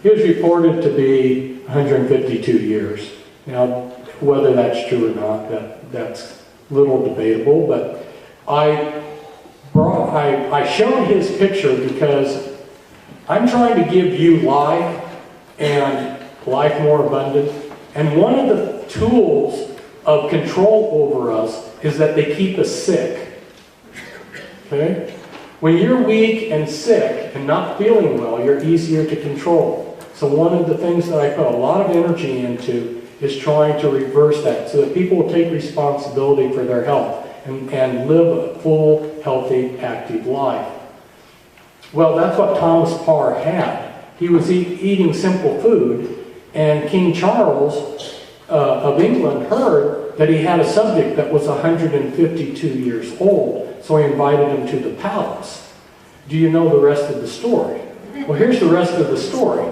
reported to be 152 years. Now, whether that's true or not, that's a little debatable, but I showed his picture because I'm trying to give you life and life more abundant. And one of the tools of control over us is that they keep us sick. Okay? When you're weak and sick and not feeling well, you're easier to control. So one of the things that I put a lot of energy into is trying to reverse that, so that people will take responsibility for their health and live a full, healthy, active life. Well, that's what Thomas Parr had. He was eating simple food, and King Charles of England heard that he had a subject that was 152 years old, so he invited him to the palace. Do you know the rest of the story? Well, here's the rest of the story.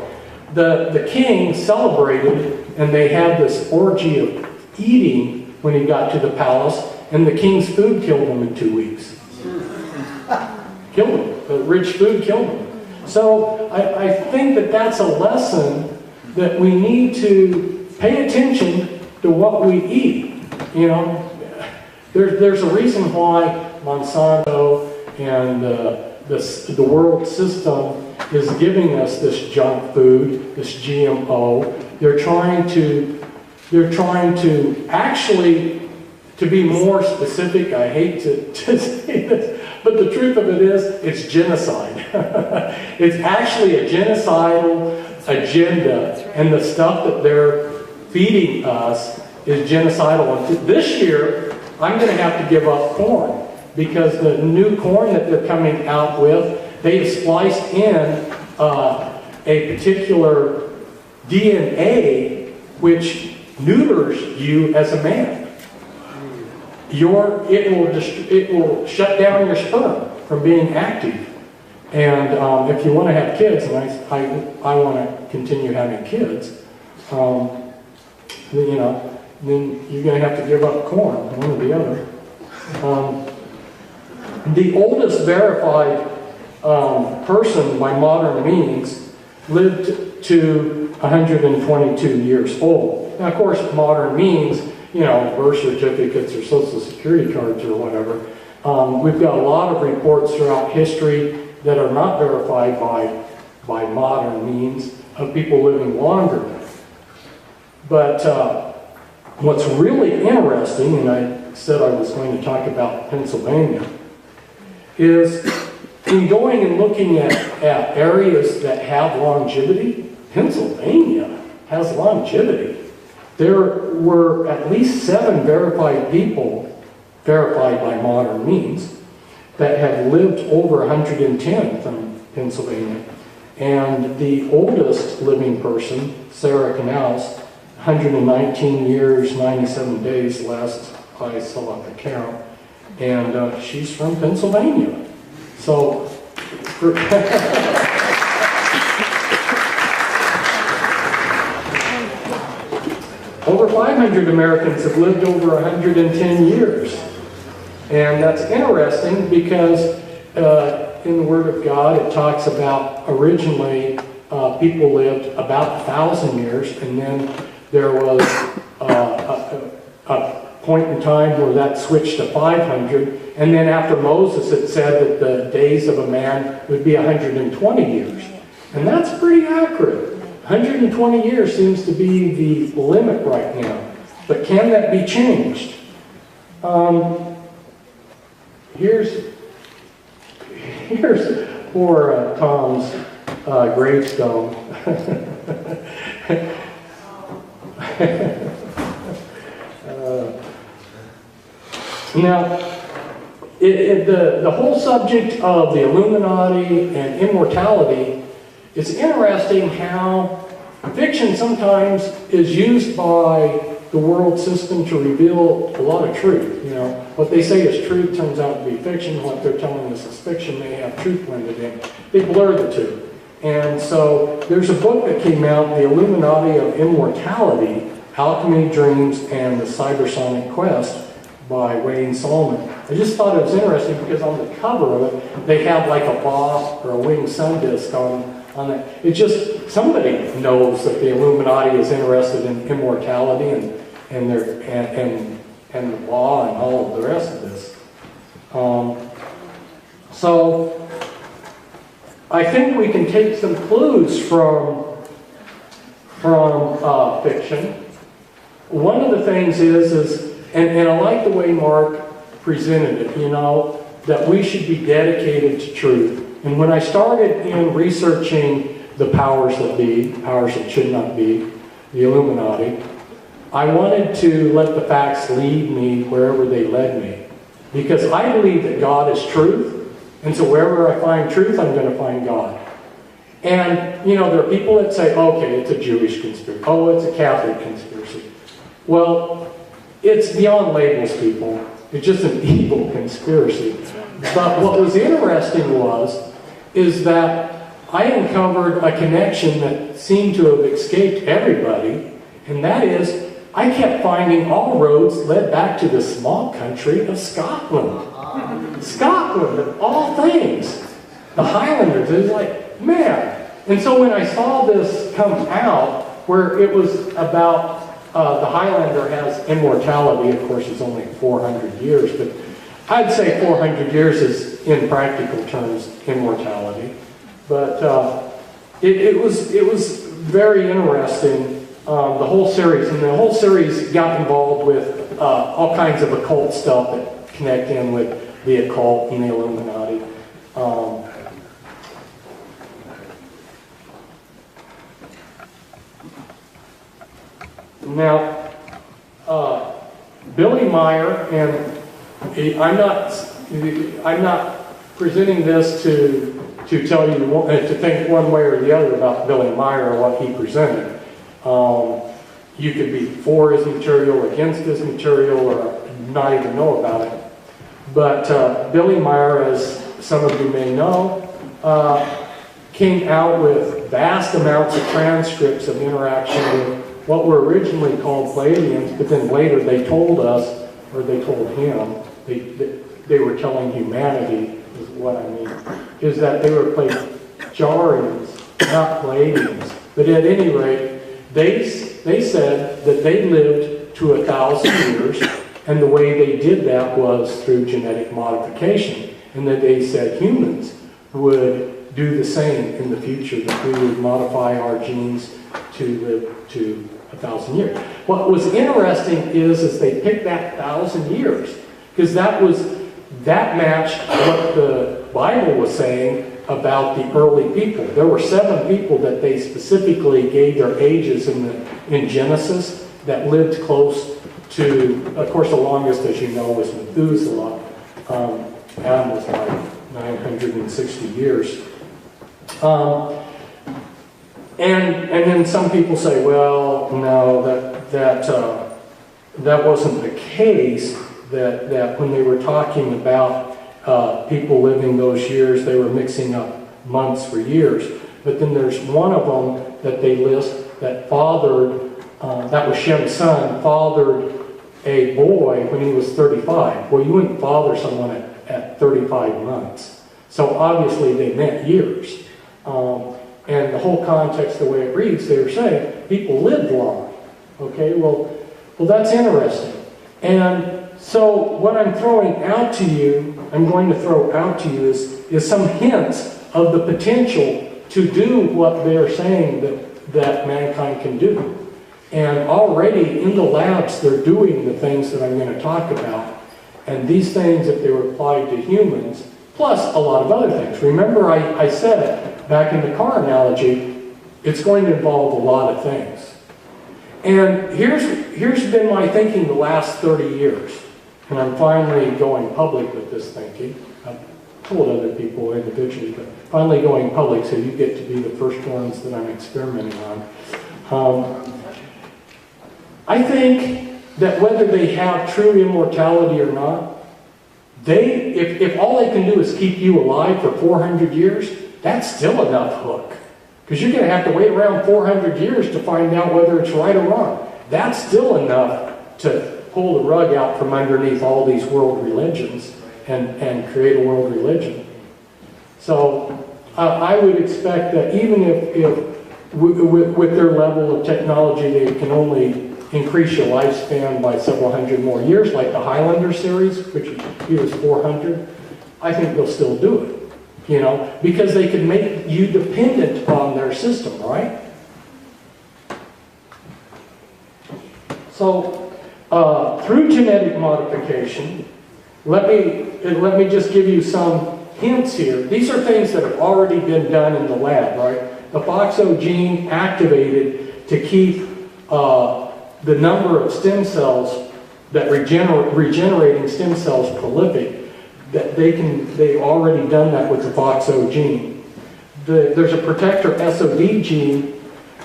The king celebrated, and they had this orgy of eating when he got to the palace, and the king's food killed him in 2 weeks. Killed him. The rich food killed him. So I think that that's a lesson that we need to pay attention to what we eat. You know, there's a reason why Monsanto and the world system is giving us this junk food, this GMO. They're trying to actually, to be more specific, I hate to say this, but the truth of it is, it's genocide. It's actually a genocidal agenda, and the stuff that they're feeding us is genocidal. And this year, I'm going to have to give up corn, because the new corn that they're coming out with, they've spliced in a particular DNA which neuters you as a man. It will shut down your sperm from being active. And if you want to have kids, and I want to continue having kids, then you're going to have to give up corn, one or the other. The oldest verified person by modern means lived to 122 years old. Now, of course, modern means, birth certificates or social security cards or whatever. We've got a lot of reports throughout history that are not verified by modern means of people living longer. But what's really interesting, and I said I was going to talk about Pennsylvania, is in going and looking at areas that have longevity. Pennsylvania has longevity. There were at least 7 verified people, verified by modern means, that have lived over 110 from Pennsylvania. And the oldest living person, Sarah Canals, 119 years, 97 days, last I saw at the count. And she's from Pennsylvania. So, over 500 Americans have lived over 110 years. And that's interesting because in the Word of God it talks about originally people lived about 1,000 years, and then there was a point in time where that switched to 500, and then after Moses it said that the days of a man would be 120 years. And that's pretty accurate. 120 years seems to be the limit right now. But can that be changed? Here's poor Tom's gravestone. Now, the whole subject of the Illuminati and immortality, it's interesting how fiction sometimes is used by the world system to reveal a lot of truth. What they say is truth turns out to be fiction. What they're telling us is fiction. They have truth blended in. They blur the two. And so there's a book that came out, The Illuminati of Immortality, Alchemy, Dreams, and the Cybersonic Quest by Wayne Solomon. I just thought it was interesting because on the cover of it, they have like a boss or a winged sun disk on it. It just, somebody knows that the Illuminati is interested in immortality and the law and all of the rest of this. So I think we can take some clues from fiction. One of the things is and I like the way Mark presented it, that we should be dedicated to truth. And when I started in researching the powers that be, powers that should not be, the Illuminati, I wanted to let the facts lead me wherever they led me. Because I believe that God is truth, and so wherever I find truth, I'm going to find God. And, there are people that say, okay, it's a Jewish conspiracy. Oh, it's a Catholic conspiracy. Well, it's beyond labels, people. It's just an evil conspiracy. But what was interesting is that I uncovered a connection that seemed to have escaped everybody, and that is I kept finding all roads led back to the small country of Scotland. Scotland, of all things. The Highlanders, it was like, man. And so when I saw this come out, where it was about the Highlander has immortality, of course it's only 400 years, but I'd say 400 years is, in practical terms, immortality. But it was very interesting, the whole series. And the whole series got involved with all kinds of occult stuff that connect in with the occult and the Illuminati. Now, Billy Meyer, and I'm not presenting this to tell you to think one way or the other about Billy Meyer or what he presented. You could be for his material, against his material, or not even know about it. But Billy Meyer, as some of you may know, came out with vast amounts of transcripts of interaction with what were originally called Pleiadians, but then later they told us, or they told him, they were telling humanity, is what I mean, is that they were Pleiadians, not Pleiadians. But at any rate, they said that they lived to 1,000 years, and the way they did that was through genetic modification, and that they said humans would do the same in the future, that we would modify our genes to live to 1,000 years. What was interesting is they picked that 1,000 years, because that matched what the Bible was saying about the early people. There were 7 people that they specifically gave their ages in Genesis that lived close to, of course, the longest, as you know, was Methuselah. Adam was like 960 years. And then some people say, well, no, that wasn't the case, that when they were talking about people living those years, they were mixing up months for years. But then there's one of them that they list that fathered, that was Shem's son, fathered a boy when he was 35. Well, you wouldn't father someone at 35 months. So obviously they meant years. And the whole context, the way it reads, they were saying people lived long. Okay, well that's interesting. And so what I'm throwing out to you, I'm going to throw out to you is some hints of the potential to do what they're saying that mankind can do. And already in the labs, they're doing the things that I'm going to talk about. And these things, if they were applied to humans, plus a lot of other things. Remember, I said back in the car analogy, it's going to involve a lot of things. And here's been my thinking the last 30 years. And I'm finally going public with this thinking. I've told other people individually, but finally going public, so you get to be the first ones that I'm experimenting on. I think that whether they have true immortality or not, if all they can do is keep you alive for 400 years, that's still enough hook. Because you're going to have to wait around 400 years to find out whether it's right or wrong. That's still enough to pull the rug out from underneath all these world religions and create a world religion. So I would expect that even if with their level of technology they can only increase your lifespan by several hundred more years, like the Highlander series, which is 400, I think they'll still do it. Because they can make you dependent on their system, right? So, through genetic modification, let me just give you some hints here. These are things that have already been done in the lab, right? The FOXO gene activated to keep the number of stem cells that regenerating stem cells prolific. That they've already done that with the FOXO gene. There's a protector SOD gene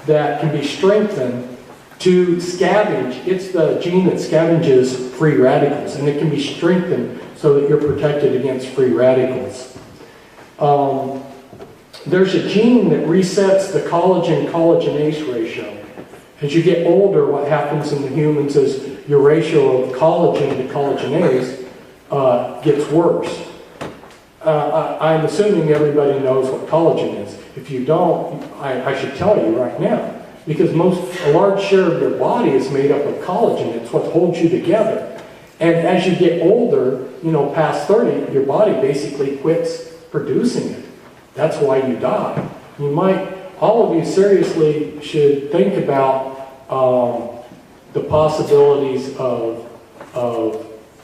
that can be strengthened to scavenge. It's the gene that scavenges free radicals, and it can be strengthened so that you're protected against free radicals. There's a gene that resets the collagen-collagenase ratio. As you get older, what happens in the humans is your ratio of collagen to collagenase gets worse. I'm assuming everybody knows what collagen is. If you don't, I should tell you right now, because a large share of your body is made up of collagen. It's what holds you together. And as you get older, past 30, your body basically quits producing it. That's why you die. All of you seriously should think about the possibilities of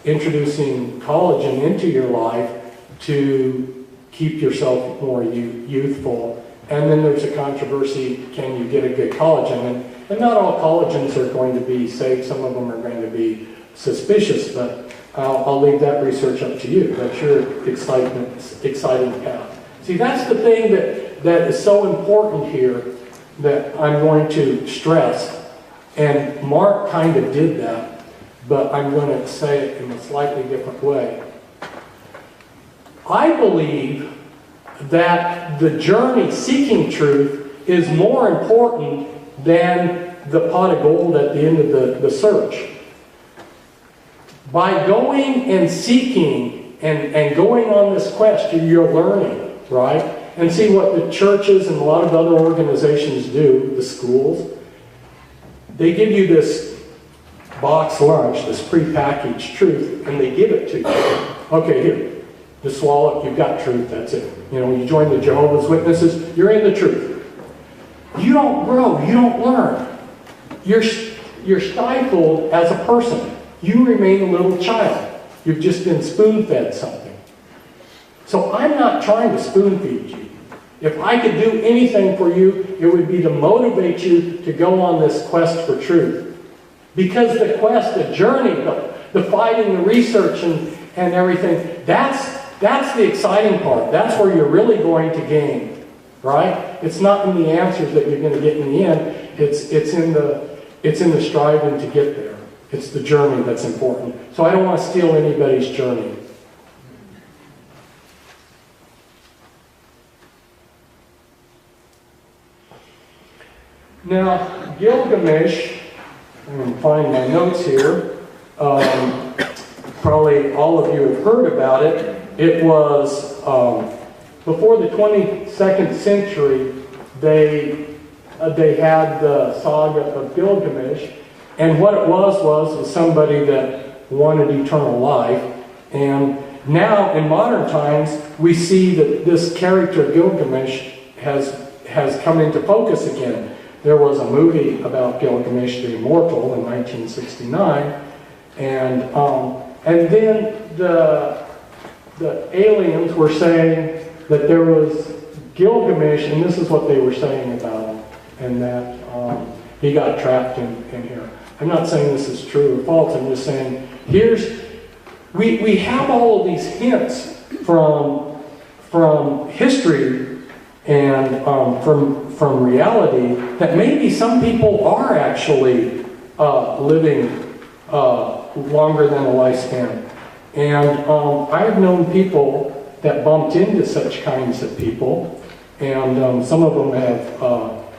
introducing collagen into your life to keep yourself more youthful. And then there's a controversy, can you get a good collagen? And not all collagens are going to be safe. Some of them are going to be suspicious, but I'll leave that research up to you. That's your exciting path. See, that's the thing that is so important here that I'm going to stress. And Mark kind of did that, but I'm going to say it in a slightly different way. I believe that the journey seeking truth is more important than the pot of gold at the end of the search. By going and seeking and going on this quest, you're learning, right? And see what the churches and a lot of other organizations do, the schools. They give you this box lunch, this prepackaged truth, and they give it to you. Okay, here. Just swallow it, you've got truth, that's it. You join the Jehovah's Witnesses, you're in the truth. You don't grow, you don't learn. You're stifled as a person. You remain a little child. You've just been spoon-fed something. So I'm not trying to spoon-feed you. If I could do anything for you, it would be to motivate you to go on this quest for truth. Because the quest, the journey, the fighting, the research, and everything, that's the exciting part. That's where you're really going to gain, right? It's not in the answers that you're going to get in the end. It's in the striving to get there. It's the journey that's important. So I don't want to steal anybody's journey. Now, Gilgamesh, I'm going to find my notes here. Probably all of you have heard about it. It was before the 22nd century. They had the saga of Gilgamesh, and what it was somebody that wanted eternal life. And now in modern times, we see that this character Gilgamesh has come into focus again. There was a movie about Gilgamesh the Immortal in 1969, and then the aliens were saying that there was Gilgamesh, and this is what they were saying about him, and that he got trapped in here. I'm not saying this is true or false. I'm just saying we have all of these hints from history and from reality that maybe some people are actually living longer than a lifespan. And I've known people that bumped into such kinds of people, and some of them have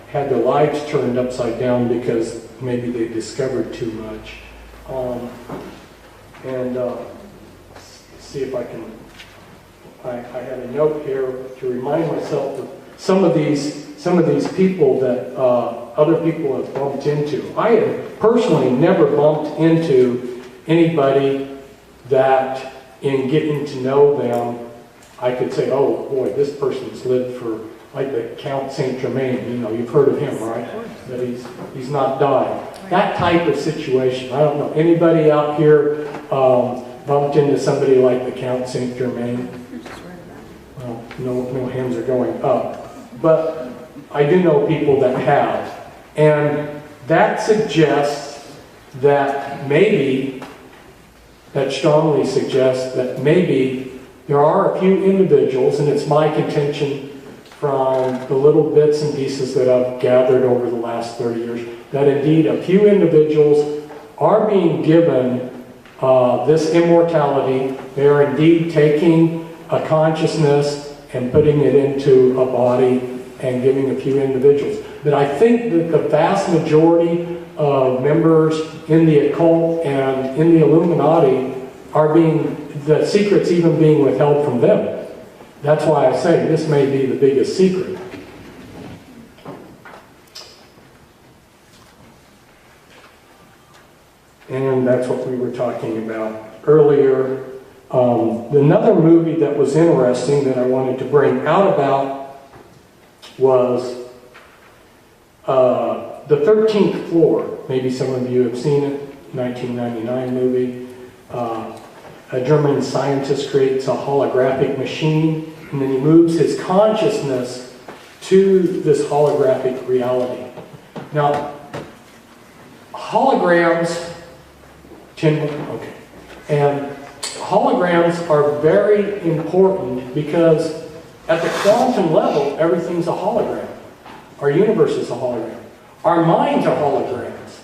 had their lives turned upside down because maybe they discovered too much. See if I can. I had a note here to remind myself of some of these people that other people have bumped into. I have personally never bumped into anybody that, in getting to know them, I could say, oh boy, this person's lived for, like the Count Saint Germain, you've heard of him, right? That he's not died. That type of situation. I don't know, anybody out here bumped into somebody like the Count Saint Germain? Well, no hands are going up. But I do know people that have. And that suggests that strongly suggests that maybe there are a few individuals, and it's my contention from the little bits and pieces that I've gathered over the last 30 years, that indeed a few individuals are being given this immortality. They are indeed taking a consciousness and putting it into a body and giving a few individuals. But I think that the vast majority of members in the occult and in the Illuminati are the secrets even being withheld from them. That's why I say this may be the biggest secret. And that's what we were talking about earlier. Another movie that was interesting that I wanted to bring out about was The 13th Floor. Maybe some of you have seen it, 1999 movie. A German scientist creates a holographic machine, and then he moves his consciousness to this holographic reality. Now, holograms, okay, and holograms are very important because at the quantum level, everything's a hologram. Our universe is a hologram. Our minds are holograms,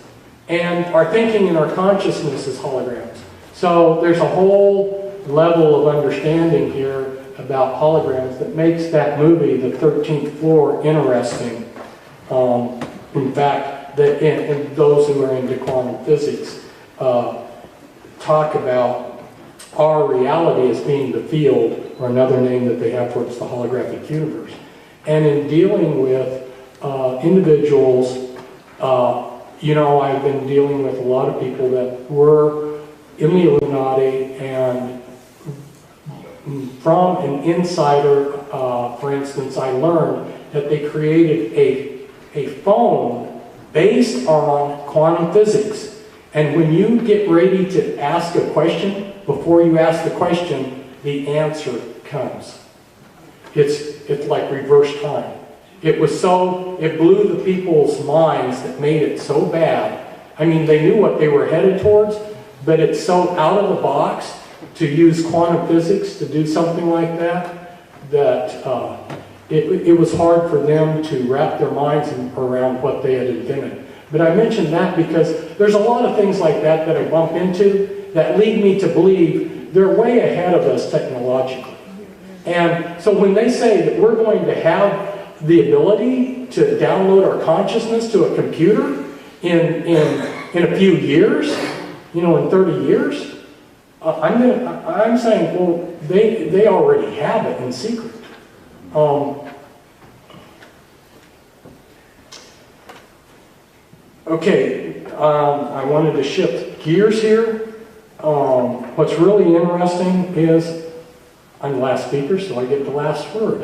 and our thinking and our consciousness is holograms. So there's a whole level of understanding here about holograms that makes that movie, The 13th Floor, interesting. In fact, and those who are into quantum physics talk about our reality as being the field, or another name that they have for it's the holographic universe. And in dealing with individuals, I've been dealing with a lot of people that were in the Illuminati, and from an insider, for instance, I learned that they created a phone based on quantum physics. And when you get ready to ask a question, before you ask the question, the answer comes. It's like reverse time. It blew the people's minds that made it so bad. I mean, they knew what they were headed towards, but it's so out of the box to use quantum physics to do something like that, it was hard for them to wrap their minds around what they had invented. But I mention that because there's a lot of things like that that I bump into that lead me to believe they're way ahead of us technologically. And so when they say that we're going to have the ability to download our consciousness to a computer in a few years, in 30 years, I'm saying, well, they already have it in secret. Okay, I wanted to shift gears here. What's really interesting is I'm the last speaker, so I get the last word.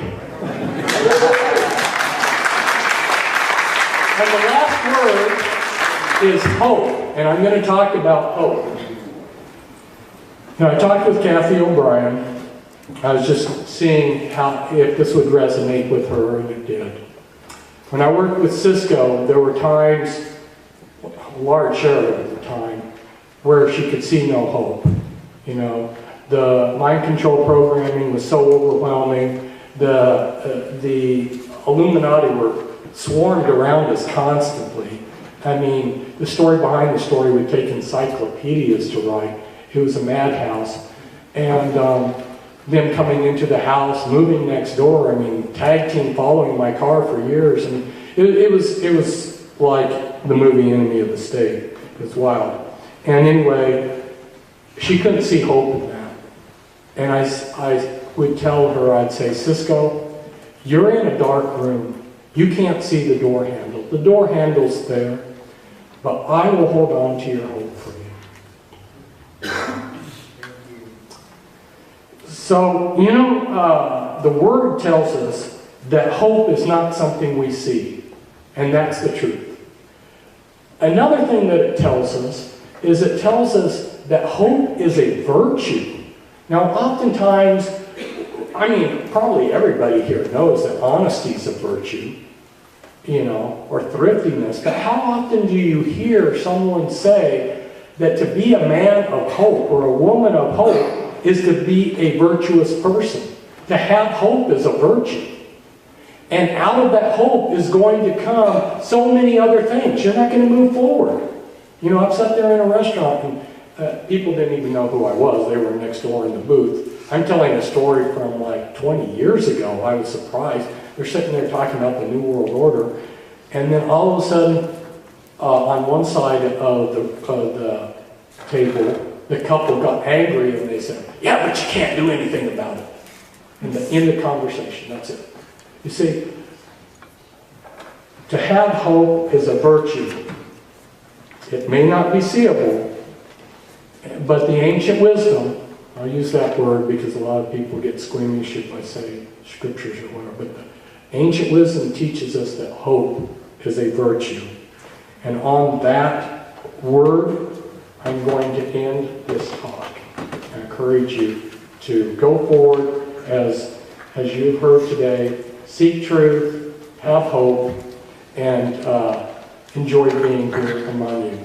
And the last word is hope, and I'm going to talk about hope. Now, I talked with Kathy O'Brien. I was just seeing if this would resonate with her, and it did. When I worked with Cisco, there were times, a large share of the time, where she could see no hope. The mind control programming was so overwhelming. The Illuminati were swarmed around us constantly. I mean, the story behind the story would take encyclopedias to write. It was a madhouse. And them coming into the house, moving next door, tag team following my car for years. And it was like the movie Enemy of the State. It was wild. And anyway, she couldn't see hope in that. And I would tell her, I'd say, Cisco, you're in a dark room. You can't see the door handle. The door handle's there, but I will hold on to your hope for you. So, the Word tells us that hope is not something we see, and that's the truth. Another thing that it tells us is it tells us that hope is a virtue. Now, oftentimes, probably everybody here knows that honesty is a virtue, or thriftiness, but how often do you hear someone say that to be a man of hope or a woman of hope is to be a virtuous person? To have hope is a virtue. And out of that hope is going to come so many other things. You're not going to move forward. I've sat there in a restaurant and people didn't even know who I was. They were next door in the booth. I'm telling a story from like 20 years ago. I was surprised. They're sitting there talking about the New World Order. And then all of a sudden, on one side of the table, the couple got angry and they said, yeah, but you can't do anything about it. And end the conversation, that's it. You see, to have hope is a virtue. It may not be seeable, but the ancient wisdom, I'll use that word because a lot of people get squeamish if I say scriptures or whatever, but the ancient wisdom teaches us that hope is a virtue. And on that word, I'm going to end this talk. I encourage you to go forward as you've heard today, seek truth, have hope, and enjoy being here among you.